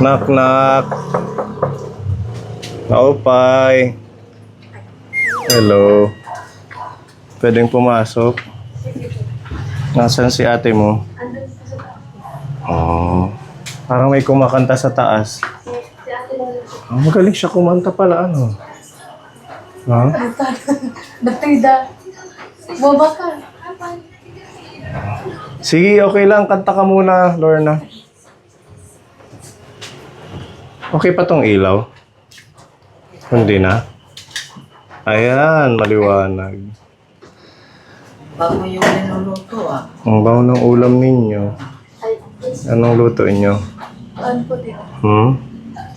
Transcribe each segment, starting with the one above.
Knock knock. Naupay. Hello. Pwedeng pumasok. Nasaan si ate mo? Oh. Parang may kumakanta sa taas. Oh, magaling siya kumanta pala, ano? Ha? Batida. Boba ka. Sige, okay lang. Kanta ka muna, Lorna. Okay pa tong ilaw? Hindi na? Ayan, maliwanag. Bago yung niluluto ah. Ang baho ng ulam ninyo. Anong luto inyo? Ano po dito?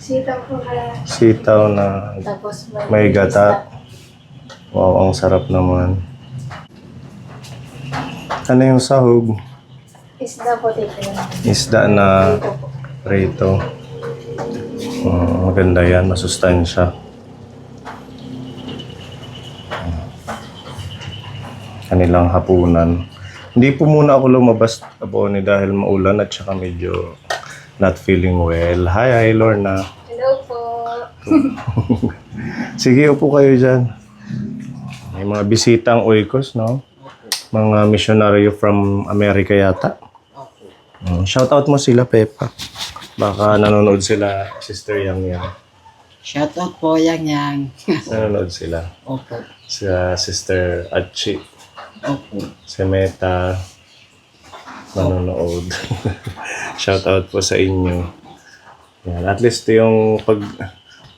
Sitaw po kaya. Sitaw na Tapos may gata. Wow, ang sarap naman. Ano yung sahog? Isda po dito. Isda na Dito po. prito. Maganda yan, masustansya. Kanilang hapunan. Hindi po muna ako lumabas po dahil maulan at saka medyo not feeling well. Hi, Lorna. Hello po. Sige, upo kayo dyan. May mga bisitang Oikos, no? Mga misyonaryo from America yata. Shoutout mo sila, Pepa. Baka nanonood sila, Sister Yang Yang. Shoutout po yang. Nanonood sila. Opo. Sa Sister Achi. Opo. Si Meta. Nanonood. Shoutout po sa inyo. Yan. At least yung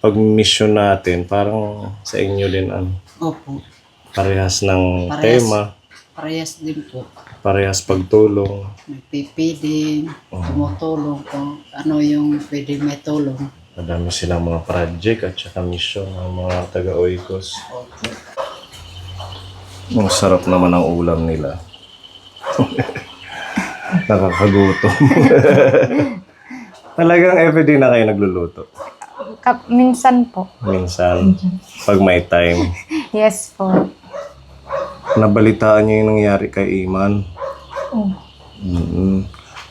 pag-mission natin, parang sa inyo din ano. Opo. Parehas ng Parehas. tema. Parehas din po. Parehas pagtulong. Nagpipiling, tumutulong kung ano yung pwede may tulong. Madami silang mga project at saka mission ng mga taga-Oikos. Opo. Ang sarap naman ang ulam nila. Nakakagutom. Talagang everyday na kayo nagluluto. Minsan po. Minsan, pag may time. Yes po. Nabalitaan niyo yung nangyari kay Iman.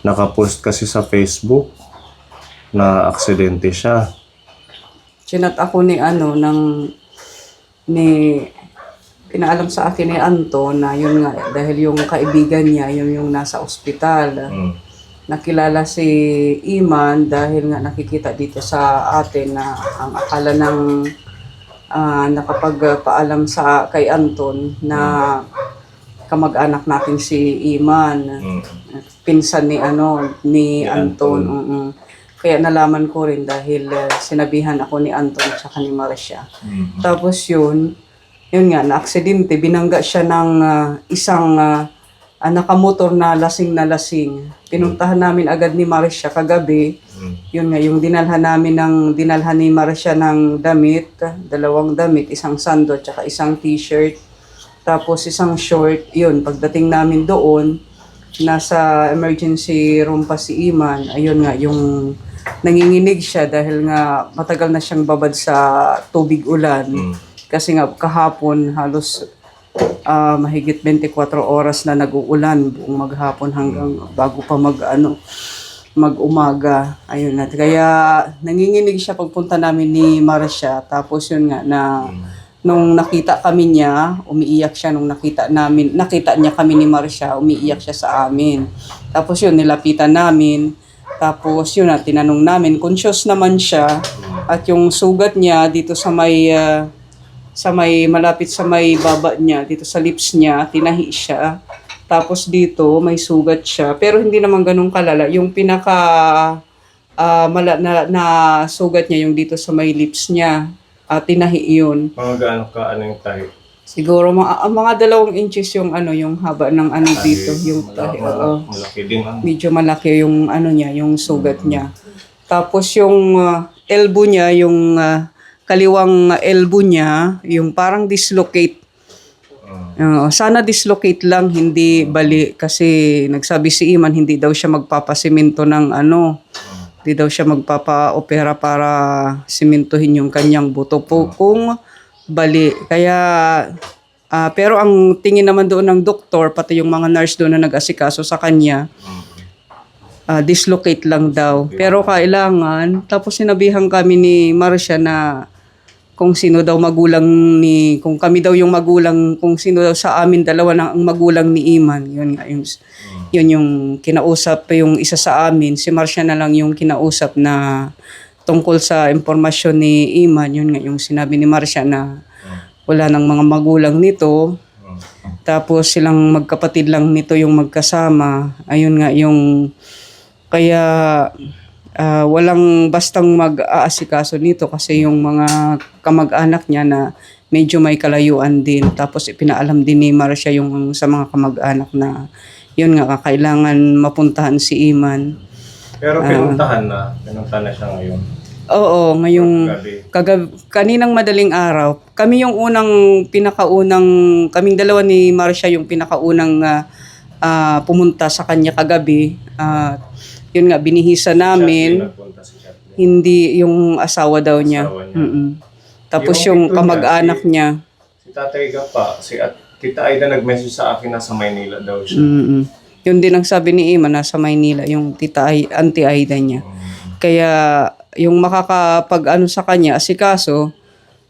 Nakapost kasi sa Facebook na aksidente siya. Chinat ako ni pinaalam sa akin ni Anto na yun nga, dahil yung kaibigan niya, yun yung nasa ospital. Nakilala si Iman dahil nga nakikita dito sa atin na ang akala ng nakapagpaalam kay Anton na kamag-anak natin si Iman. Pinsan ni Anton. Kaya nalaman ko rin dahil sinabihan ako ni Anton at saka ni Marcia. Tapos yun nga, na-aksidente, binangga siya ng isang nakamotor na lasing. Pinuntahan namin agad ni Marcia kagabi. Yun nga, yung dinalhan ni Marcia ng damit, 2 damit, isang sando at saka isang t-shirt. Tapos isang short, yun, pagdating namin doon, nasa emergency room pa si Iman, ayun nga, yung nanginginig siya dahil nga matagal na siyang babad sa tubig ulan. Kasi nga kahapon halos mahigit 24 oras na nag-uulan buong maghapon hanggang bago pa mag-umaga. Ayun na. Kaya nanginginig siya pagpunta namin ni Marcia. Tapos yun nga na nung nakita kami niya, umiiyak siya nung nakita niya kami ni Marcia, umiiyak siya sa amin. Tapos yun, nilapitan namin. Tapos yun na, tinanong namin, conscious naman siya. At yung sugat niya dito sa malapit sa may baba niya, dito sa lips niya, tinahi siya. Tapos dito, may sugat siya. Pero hindi naman ganun kalala. Yung na sugat niya, yung dito sa may lips niya, tinahi yun. Mga gaano ka, ano yung tayo? Siguro, mga 2 inches yung yung haba ng dito. Yung tahi. Malaki din. Medyo malaki yung niya, yung sugat niya. Tapos yung elbow niya, yung kaliwang elbow niya, yung parang dislocate. Sana dislocate lang, hindi bali. Kasi nagsabi si Iman, hindi daw siya magpapasimento ng hindi daw siya magpapa-opera para simentohin yung kanyang buto po kung bali. Kaya, pero ang tingin naman doon ng doktor, pati yung mga nurse doon na nag-asikaso sa kanya, dislocate lang daw. Pero kailangan, tapos sinabihan kami ni Marcia na kung sino daw magulang kung kami daw yung magulang, kung sino daw sa amin dalawa na ang magulang ni Iman. Yun nga, yun yung kinausap, yung isa sa amin. Si Marcia na lang yung kinausap na tungkol sa impormasyon ni Iman. Yun nga, yung sinabi ni Marcia na wala nang mga magulang nito. Tapos silang magkapatid lang nito yung magkasama. Ayun nga, yung kaya walang bastang mag-aasikaso nito kasi yung mga kamag-anak niya na medyo may kalayuan din. Tapos ipinaalam din ni Marcia yung sa mga kamag-anak na yun nga, kailangan mapuntahan si Iman. Pero pinuntahan na siya ngayon. Oo, ngayong kaninang madaling araw. Kami yung kaming dalawa ni Marcia yung pinakaunang pumunta sa kanya kagabi. Yun nga, binihisa namin. Hindi yung asawa daw niya. Tapos yung kamag-anak niya. Si Tatay Gapa, Tita Aida nag-message sa akin na sa Maynila daw siya. Yun din ang sabi ni Iman, nasa Maynila, yung Auntie Aida niya. Kaya yung makakapag-ano sa kanya, asikaso,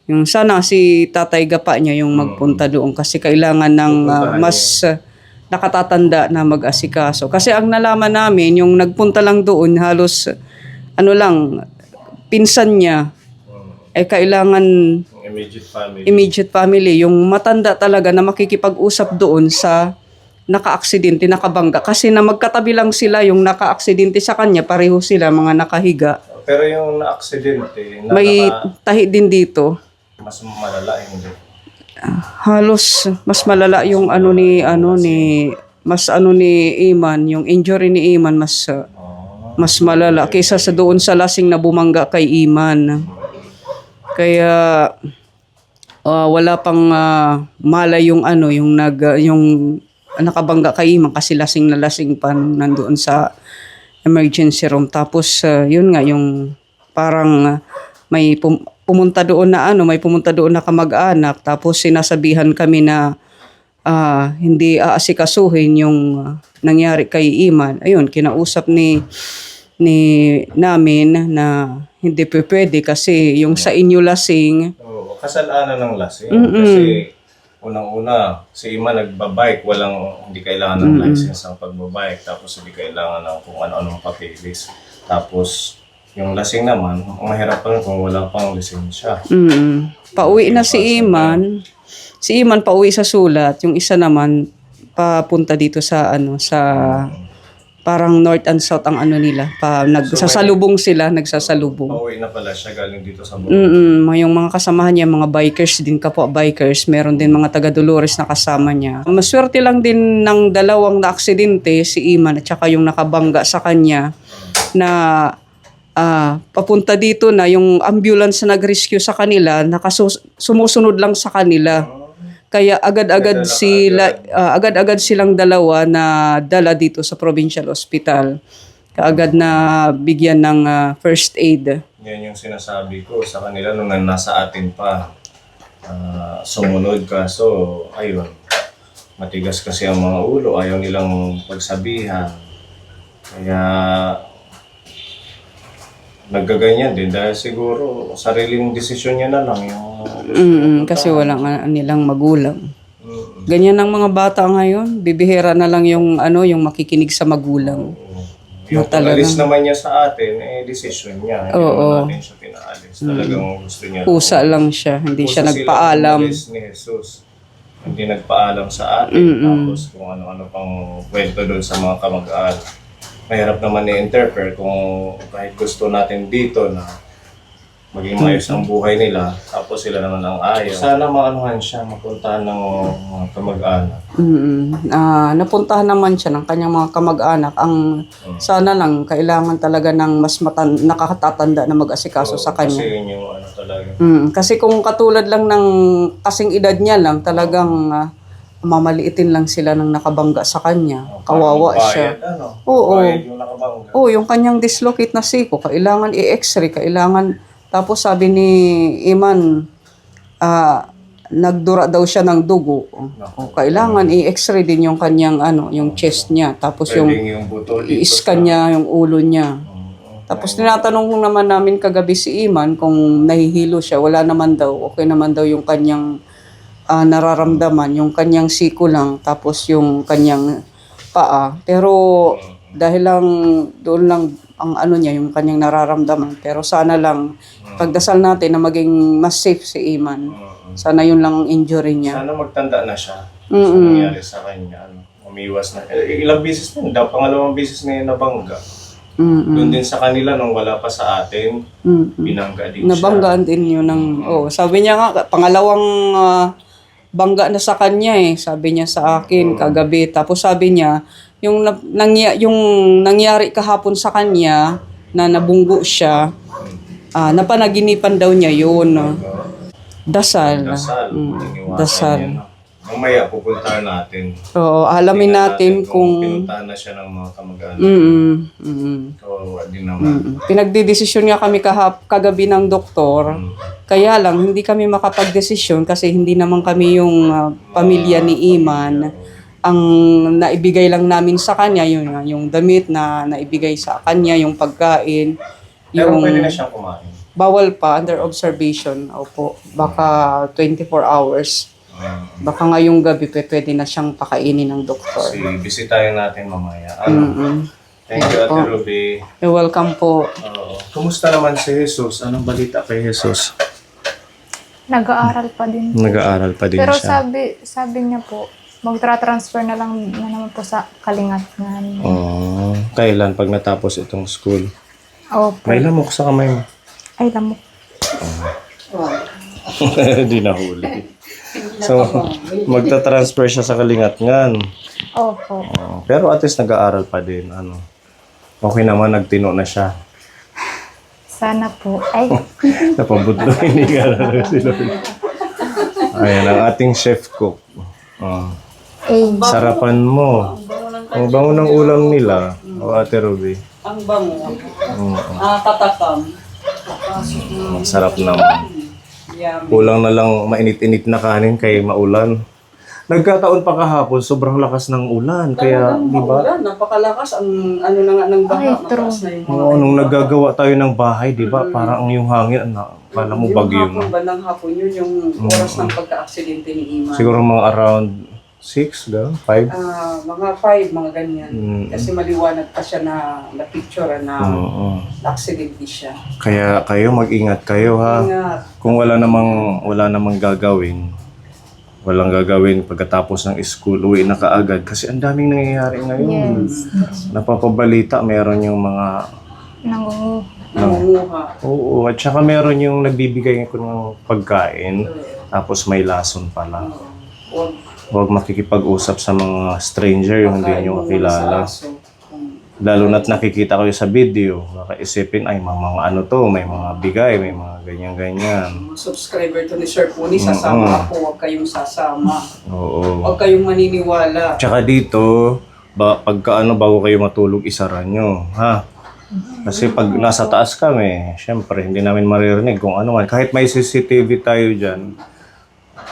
yung sana si Tatay Gapa niya yung magpunta doon kasi kailangan ng mas nakatatanda na mag-asikaso. Kasi ang nalaman namin, yung nagpunta lang doon, halos pinsan niya, kailangan immediate family. Yung matanda talaga na makikipag-usap doon sa naka-aksidente, nakabangga. Kasi na magkatabi lang sila, yung naka-aksidente sa kanya, pareho sila, mga nakahiga. Pero yung na-aksidente, may tahi din dito. Mas malala, hindi. Halos mas malala yung ni Iman, yung injury ni Iman mas malala kaysa sa doon sa lasing na bumangga kay Iman. Kaya wala pang malay yung nakabangga kay Iman kasi lasing na lasing pa nung nandoon sa emergency room. Tapos yun nga yung parang may pumunta doon na kamag-anak, tapos sinasabihan kami na hindi aasikasuhin yung nangyari kay Iman. Ayun, kinausap namin na hindi pwede kasi yung sa inyo lasing. Kasalanan ng lasing. Kasi unang-una, si Iman nagbabike, hindi kailangan ng license ang pagbabike, tapos hindi kailangan ng kung ano-anong papeles. Tapos yung lasing naman, mahirap pa rin kung wala pang lisensya. Pauwi na si Iman. Si Iman pauwi sa Sulat. Yung isa naman, papunta dito sa parang north and south ang nila. Nagsasalubong sila. Pauwi na pala siya galing dito sa Bulacan. Yung mga kasamahan niya, mga bikers din, kapwa bikers. Meron din mga taga Dolores na kasama niya. Maswerte lang din ng dalawang na-aksidente, si Iman at saka yung nakabangga sa kanya, na papunta dito na yung ambulance na nag-rescue sa kanila, sumusunod lang sa kanila. Kaya agad-agad silang dalawa na dala dito sa provincial hospital. Kaagad na bigyan ng first aid. Yan yung sinasabi ko sa kanila nung nasa atin pa. Sumunod ka. So, ayun. Matigas kasi ang mga ulo. Ayaw nilang pagsabihan. Kaya naggaganyan din dahil siguro sariling desisyon niya na lang yung kasi walang nilang magulang. Ganyan ang mga bata ngayon, bibihira na lang yung makikinig sa magulang. Yung pag-alis naman niya sa atin, desisyon niya. Hindi naman natin siya pinaalis. Talagang gusto niya. Pusa lang siya, hindi siya nagpaalam. Ni Jesus. Hindi nagpaalam sa atin. Tapos kung ano-ano pang kwento doon sa mga kamag-anak. Mahirap naman i-interpret kung kahit gusto natin dito na maging maayos ang buhay nila, tapos sila naman ang ayaw. Sana maanuhan siya, mapuntahan ng mga kamag-anak. Napuntahan naman siya ng kanyang mga kamag-anak. Sana lang, kailangan talaga ng mas nakakatatanda na mag-asikaso sa kanya. Kasi yun yung talaga. Kasi kung katulad lang ng kasing edad niya lang, talagang mamaliitin lang sila ng nakabangga sa kanya. Kawawa siya. Oo. Yung kanyang dislocate na siko, kailangan i-x-ray, tapos sabi ni Iman, nagdura daw siya ng dugo. O, kailangan i-x-ray din yung kanyang yung chest niya. Tapos yung Pwedeng yung buto dito i-scan niya yung ulo niya. Tapos tinatanong naman namin kagabi si Iman kung nahihilo siya. Wala naman daw. Okay naman daw yung kanyang nararamdaman. Yung kanyang siko lang. Tapos yung kanyang paa. Pero dahil lang doon lang ang niya, yung kanyang nararamdaman. Pero sana lang pagdasal natin na maging mas safe si Iman. Sana yun lang ang injury niya. Sana magtanda na siya. Sa nangyari sa kanya. Umiwas na. Ilang beses na. Pangalawang beses na yun nabangga. Doon din sa kanila nung wala pa sa atin, binangga din siya. Nabanggaan din yun ng, sabi niya nga, pangalawang bangga na sa kanya sabi niya sa akin kagabi. Tapos sabi niya, yung nangyari kahapon sa kanya, na nabunggo siya, napanaginipan daw niya yun. Dasal. Dasal. Niya, no? Mamaya pupuntahan natin. Oo, alamin natin kung pinuntahan na siya ng mga kamag-anak. So, di naman. Pinagdidesisyon nga kami kagabi ng doktor. Kaya lang, hindi kami makapagdesisyon kasi hindi naman kami yung pamilya ni Iman. Ang naibigay lang namin sa kanya, yung damit na naibigay sa kanya, yung pagkain. Pero pwede na siyang kumain. Bawal pa, under observation. Opo, baka 24 hours. Baka ngayong gabi pwede na siyang pakainin ng doktor. Kasi bisitahin natin mamaya. Thank you, Ate Ruby. You're welcome po. Kumusta naman si Jesus? Anong balita kay Jesus? Nag-aaral pa din. Nag-aaral pa din Pero siya. sabi niya po, magtra-transfer na lang na naman po sa Kalingat na. Kailan pag natapos itong school? Opo. May lamok sa kamay mo. Ay, lamok. Di nahuli. So, magta-transfer siya sa Kalingatngan. Opo. Pero at least nag-aaral pa din. Okay naman, nagtino na siya. Sana po. Ay, Napabudlo, hindi ka na sila. Ayan, ang ating chef cook. Sarapan mo. Ang bango ng ulam nila. Ate Ruby. Ang bango. Tatakam. Ang sarap naman. Kulang na lang mainit-init na kanin kay maulan. Nagkataon pa kahapon, sobrang lakas ng ulan. Kaya, di ba? Napakalakas ang na nga ng baha. Ay, true. Mataas na yung Oo, nung naggagawa tayo ng bahay, di ba? Parang yung hangin, kala mo bagyo Yung hapon, na. bandang hapon yun, yung oras ng pagka-aksidente ni Iman. Siguro mga around 6, 5? Mga 5, mga ganyan. Kasi maliwanag pa siya na picture na aksidente siya. Kaya kayo, mag-ingat kayo ha. Ingat. Kung wala namang gagawin, walang gagawin pagkatapos ng school, uwi na kaagad. Kasi ang daming nangyayari ngayon. Napapabalita, meron yung mga... Nangunguha. Oo, at saka meron yung nagbibigay ko ng pagkain, tapos may lason pala. Huwag makikipag-usap sa mga stranger yung hindi nyo kakilala. Lalo na't nakikita ko yung sa video, baka isipin, ay mga ano to, may mga bigay, may mga ganyan-ganyan. Mga subscriber to ni Sir Puni, sasama ako, huwag kayong sasama. Oo. Huwag kayong maniniwala. Tsaka dito, bago kayo matulog, isara nyo, ha? Kasi pag nasa taas kami, syempre, hindi namin maririnig kung ano man. Kahit may CCTV tayo dyan,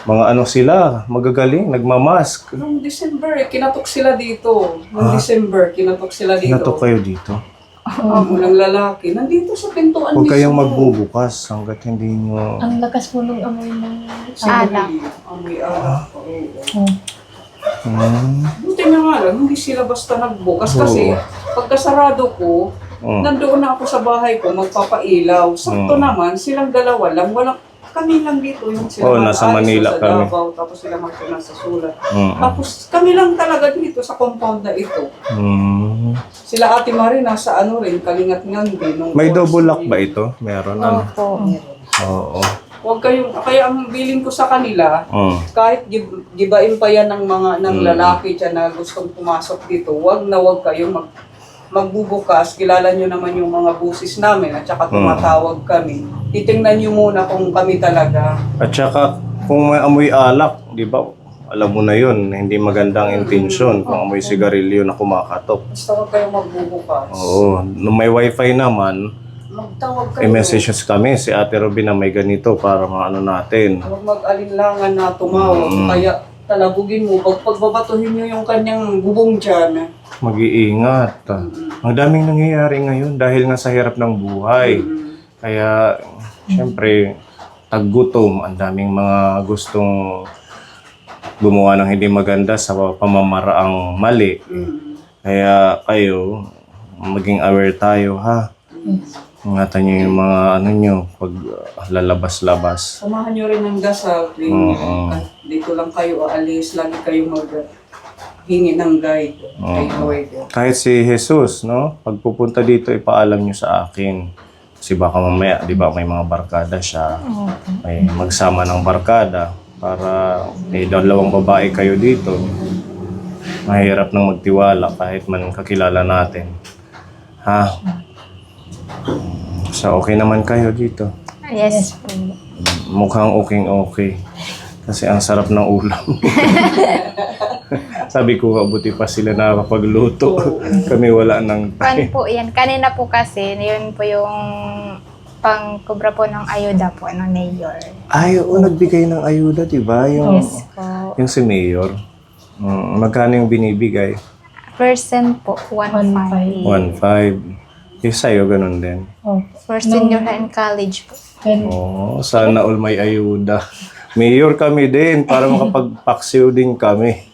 mga sila, magagaling, nagmamask. Noong December, kinatok sila dito. Noong December, kinatok sila dito. Kinatok kayo dito? Ng lalaki. Nandito sa pintuan Huwag kayong magbubukas hanggat hindi nyo... ang lakas po nung amoy ng alak. Amoy alak. Buti na nga lang, hindi sila basta nagbukas. Kasi pagkasarado ko, nandoon na ako sa bahay ko, magpapailaw. Sakto naman, silang dalawa lang. Kami lang dito yung sila nasa Manila sa kami. Davao, tapos sila nasa Sulat. Tapos kami lang talaga dito sa compound na ito. Sila Ate Marie nasa Kalingat-ngan din. May double lock ba ito? Meron Opo. Oo. Huwag kayong, kaya ang bilin ko sa kanila, kahit gibain pa yan ng lalaki dyan na gustong pumasok dito, huwag kayong magbubukas. Kilala nyo naman yung mga busis namin at saka tumatawag kami. Titingnan nyo muna kung kami talaga. At saka, kung may amoy alak, di ba? Alam mo na yun, hindi magandang intensyon kung amoy sigarilyo na kumakatok. Basta huwag kayong magbubukas. Oo. Nung may wifi naman, Magtawag kayo. I-messages kami si Ate Robin na may ganito para maano natin. Huwag mag-alinlangan na tumawag. Kaya talabugin mo. Pagbabatuhin nyo yung kanyang bubong dyan. Mag-iingat. Ang daming nangyayari ngayon dahil nga sa hirap ng buhay. Kaya, syempre, taggutom. Ang daming mga gustong gumawa ng hindi maganda sa pamamaraang mali. Kaya kayo, maging aware tayo, ha? Ingatan nyo yung mga ano nyo pag lalabas-labas. Samahan nyo rin ng dasal. Dito lang kayo aalis. Lagi kayo hingi ng guide kay Lord. Kahit si Jesus, no? Pag pupunta dito, ipaalam nyo sa akin. Kasi baka mamaya, di ba, may mga barkada siya. May magsama ng barkada para may dalawang babae kayo dito. Mahirap nang magtiwala kahit man kakilala natin. Ha? So, okay naman kayo dito. Yes po. Mukhang okay. Kasi ang sarap ng ulam. Sabi ko, buti pa sila nakapagluto. Kami wala nang Kan po yan. Kanina po kasi, yun po yung pangkubra po ng ayuda po ng mayor. Ay, oo, nagbigay ng ayuda, di ba? Yung, Yes po. yung si Mayor. Magkano yung binibigay? Percent po, 1.5. 1.5. Yung sa'yo, ganun din. For senior high and college po. Oo, sana all may ayuda. Mayor kami din, para makapagpaksiw din kami.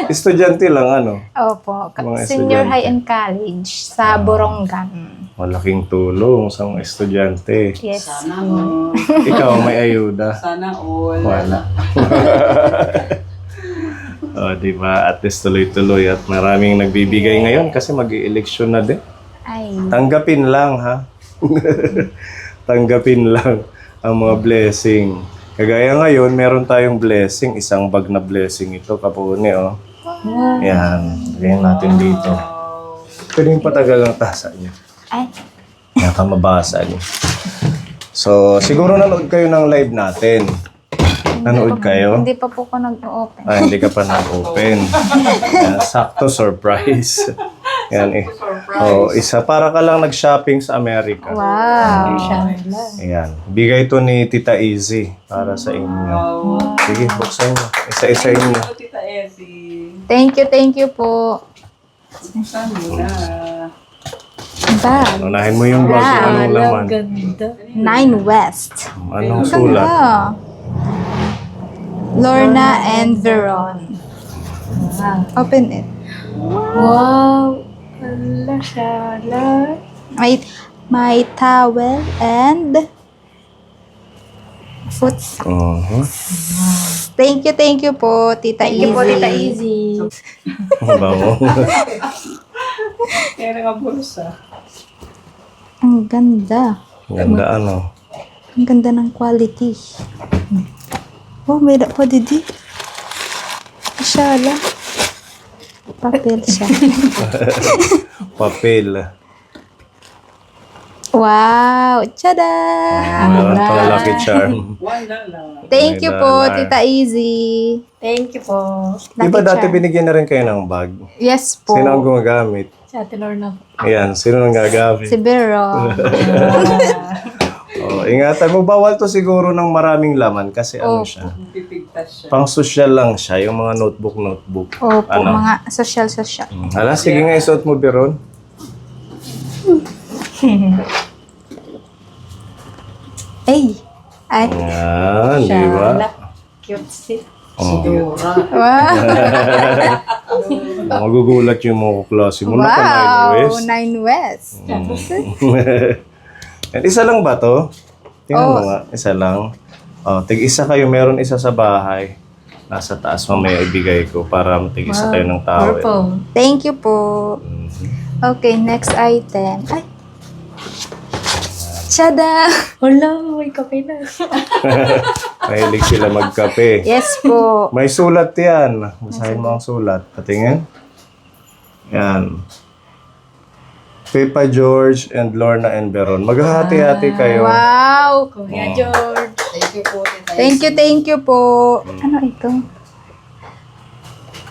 Estudyante lang, ano? Opo. Mga Senior estudyante. high and college sa Borongan. Malaking tulong sa mga estudyante. Yes. Sana all. Ikaw, may ayuda. Sana all. Wala. O, di ba? At least tuloy-tuloy at maraming nagbibigay ngayon kasi mag-i-eleksyon na din. Ay. Tanggapin lang, ha? Tanggapin lang ang mga blessing. Kagaya ngayon, meron tayong blessing. Isang bag na blessing ito, Kapuni, oh. Yan. Lagyan natin dito. Pwede yung patagal ng tasa niyo. Ay. Naka mabasa niyo. So, siguro nanood kayo ng live natin. Nanood kayo? Hindi pa po ko nag-open. Ah, hindi ka pa nag-open. Yan, sakto surprise. Yan eh. Oh, isa para ka lang nag-shopping sa Amerika. Wow. Ayan. Bigay ito ni Tita Easy para sa inyo. Sige, buksan nyo. Isa-isa inyo. Tita Effie. Thank you po. Saan mo na? Bag. Unahin mo yung bag kung anong laman. 9 West. Anong sulat? Ganda. Lorna and Veron. Open it. Wow! Wala siya. My towel and foots. Thank you po, Tita Easy. Thank you po, Tita Easy. Bango. Kaya nga bulsa. Ang ganda. Ganda ano. Ang ganda ng quality. Oh, may pa didi. Mashallah. Papel siya. Papel. Wow! Tada! Meron pang lucky charm. Wala lang. Thank you May po, dollar. Tita Easy. Thank you po. Di ba Lucky dati charm. binigyan na rin kayo ng bag? Yes po. Sino ang gumagamit? Si Ate Lorna po. Ayan, sino nang gagamit? Si Vero. Oh, ingatan mo, bawal to siguro ng maraming laman kasi ano siya. Pipigtas siya. Pang social lang siya, yung mga notebook. Opo, Ano? mga social. Hala, sige nga, isuot mo, Biron. Ay! Ay! Yan, di ba? Cute si. Sigura. Wow! Magugulat yung mga klase mo. Naka Wow! 9 9 West. And isa lang ba to? Tingnan mo Oh. nga, isa lang. Oh, tig-isa kayo, meron isa sa bahay. Nasa taas mamaya ibigay ko para tig-isa tayo ng towel. Purple. Thank you po. Okay, next item. Ay! Tada! Wala, may kape na. Mahilig sila magkape. Yes po. May sulat yan. Basahin mo ang sulat. Patingin. Yan. Pepa George and Lorna and Veron. Maghahati-hati kayo. Wow! Kuya George. Thank you po, Tita Thank you po. Ano ito?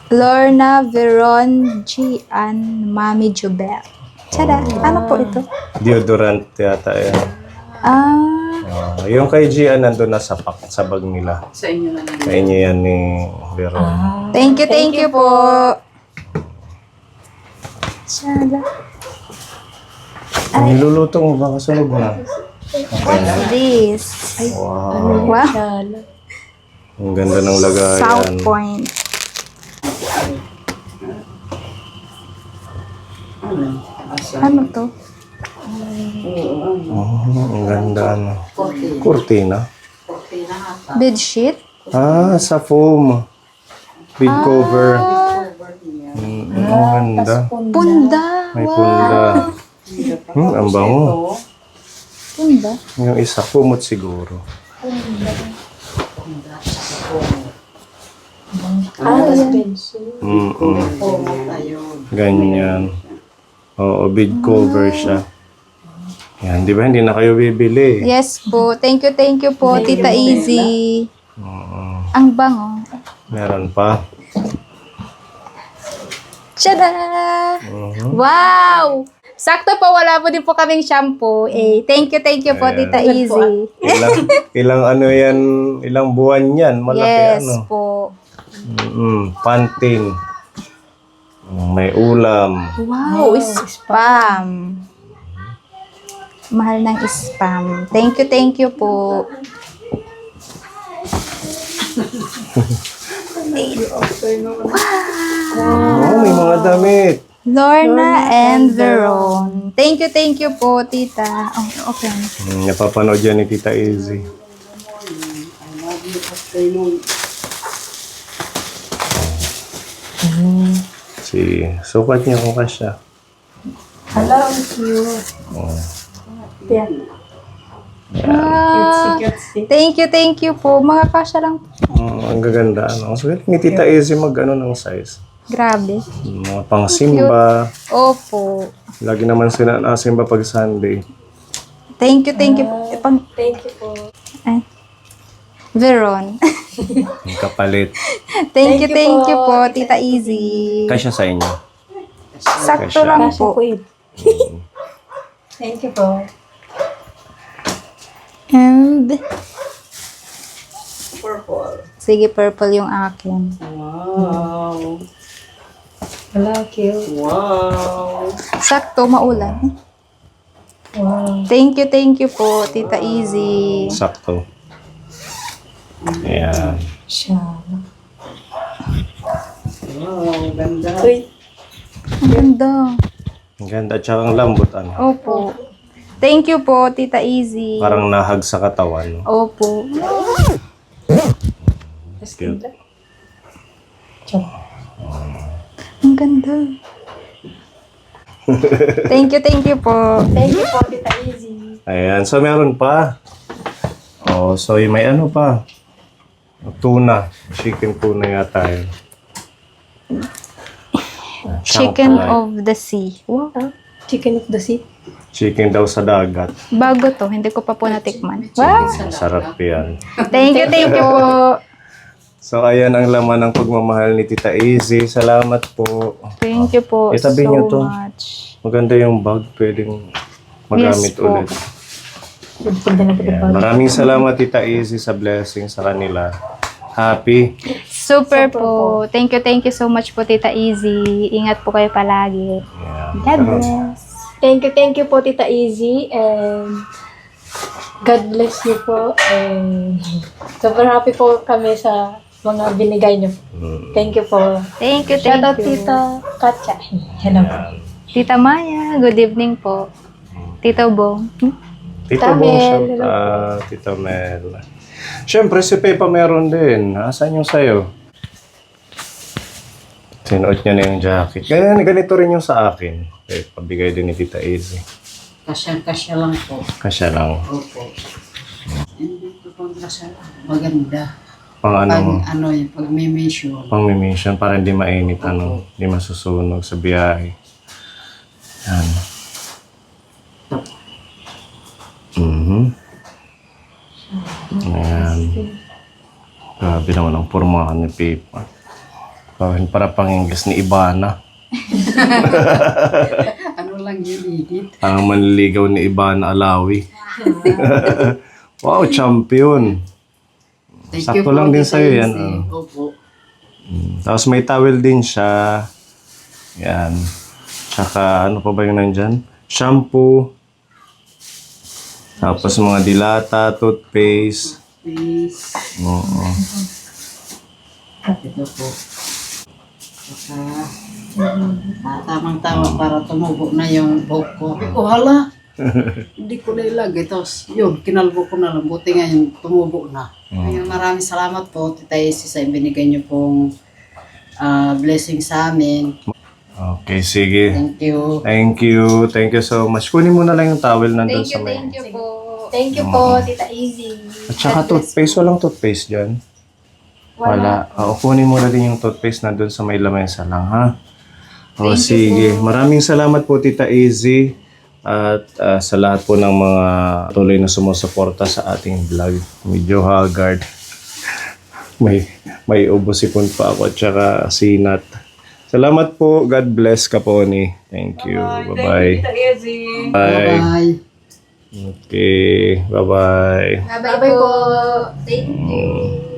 Lorna, Veron, G, and Mami Jubel. Tada! Ano po ito? Deodorant yata yan. Yung kay Gian nandun na sa bag nila. Sa inyo na lang. Sa inyo yan ni Veron. Thank you po. Tada. Niluluto mo ba? Kasunog na. What's this? Wow. Wow. Lala. Ang ganda ng lagayan. South Point. Ano to? Ang ganda ano. Kurtina. Bedsheet? Sa foam. Bed cover. Ang ganda. Punda. May punda. Ang bango. Punda. Yung isa, kumot siguro. Ganyan. Oo, bed cover siya. Yan, di ba? Hindi na kayo bibili. Yes po. Thank you po, Tita Easy. Ang bango. Meron pa. Tada! Wow! Sakto po, wala po din po kaming shampoo. Thank you po, Tita Easy. Ilang ano yan, ilang buwan yan. Malaki Yes ano. po. Pantene. May ulam. Wow, spam. Mahal ng spam. Thank you po. May mga damit. Lorna and Veron. Thank you po, Tita. Oh, okay. Napapanood yan ni Tita Easy. Sukat niya kung kasya. Hello, cute. Yeah. Thank you po. Mga kasya lang. Ang gaganda. Ano? So, galing ni Tita Easy mag-ano ng size. Grabe. Mga pang-simba. Opo. Lagi naman sila nasimba pag Sunday. Thank you. Thank you po. Ay. Veron. Ang kapalit. Thank you po, Tita Easy. Kasya sa inyo. Sakto lang Kasha po. po yun. Thank you po. And, Purple. sige, purple yung akin. Wow. Hello, cute. Wow. Sakto, maulan. Wow. Thank you po, Tita Easy. Sakto. Ayan. Siya. Wow, ganda. Uy. Ang ganda. Ang ganda. Tsaka ang lambot. Ano? Opo. Thank you po, Tita Easy. Parang nahag sa katawan. Opo. Cute. Ang ganda. Thank you po. Thank you po, Tita Easy. Ayan. So, meron pa. Oh, so may ano pa. Tuna. Chicken tuna yata yun. Chicken Shanghai. of the sea. Wow. Chicken of the sea. Chicken daw sa dagat. Bago to, hindi ko pa po natikman. Wow. Sarap yan. Thank you po. So, ayan ang laman ng pagmamahal ni Tita Easy. Salamat po. Thank you po Itabi so niyo to. much. Maganda yung bag. Pwedeng magamit Yes po. ulit. Pagpunta na po Ayan. Maraming salamat, Tita Easy, sa blessing sa kanila. Happy. Super po. Thank you so much po, Tita Easy. Ingat po kayo palagi. Ayan. God bless. Thank you po, Tita Easy. And God bless you po. And super happy po kami sa mga binigay niyo. Thank you po. Thank you. Shout out, Tita Katya. Hello po. Tita Maya, good evening po. Tito Bong. Tito Tita Bong, Mel. shout out. Tita Mel. Siyempre, si Pepa meron din. Asan yung sayo? Sinuot niya na yung jacket. Ganito rin yung sa akin. Eh, pabigay din ni Tita Easy. Kasya lang po. Kasya lang. Opo. Hindi ko pang kasya. Maganda. Pang Pag ano, ano yung pag-mission. pang mission para hindi mainit, ano, hindi masusunog sa biyahe. Yan. Ayan. Grabe naman ang pormahan ni Pepa. Para pang English ni Ibana. Ano lang yun, Edith. Ang manliligaw ni Iban Alawi. Wow, champion. Thank Sakto you po, lang din Tita sa'yo yan, Izzy. Opo. Tapos may towel din siya. Yan. Tsaka ano pa ba yung nandyan? Shampoo. Tapos mga dilata, toothpaste. Please. Oo. Ito po. Saka, tamang-tama para tumubo na yung buhok ko. Sabi ko, hala. Hindi ko na ilagay. Tapos, yun, kinalbo ko na lang. Buti nga yung tumubo na. Ngayon, maraming salamat po, Tita Izzy, sa binigay niyo pong blessing sa amin. Okay, sige. Thank you. Thank you. Thank you so much. Kunin mo na lang yung towel nandun sa may... Thank you po. Thank you po, Tita Izzy. At saka toothpaste. Walang toothpaste dyan. Wala. Oo, kunin mo na din yung toothpaste nandun sa may lamesa lang, ha? O, sige. Maraming salamat po, Tita Izzy. At sa lahat po ng mga tuloy na sumusuporta sa ating vlog. Medyo haggard. May ubo-sipon pa ako at saka sinat. Salamat po. God bless ka po ni. Thank you. Bye-bye. Tita Izzy. Bye. Bye. Okay. Bye-bye. Bye-bye po. Thank you.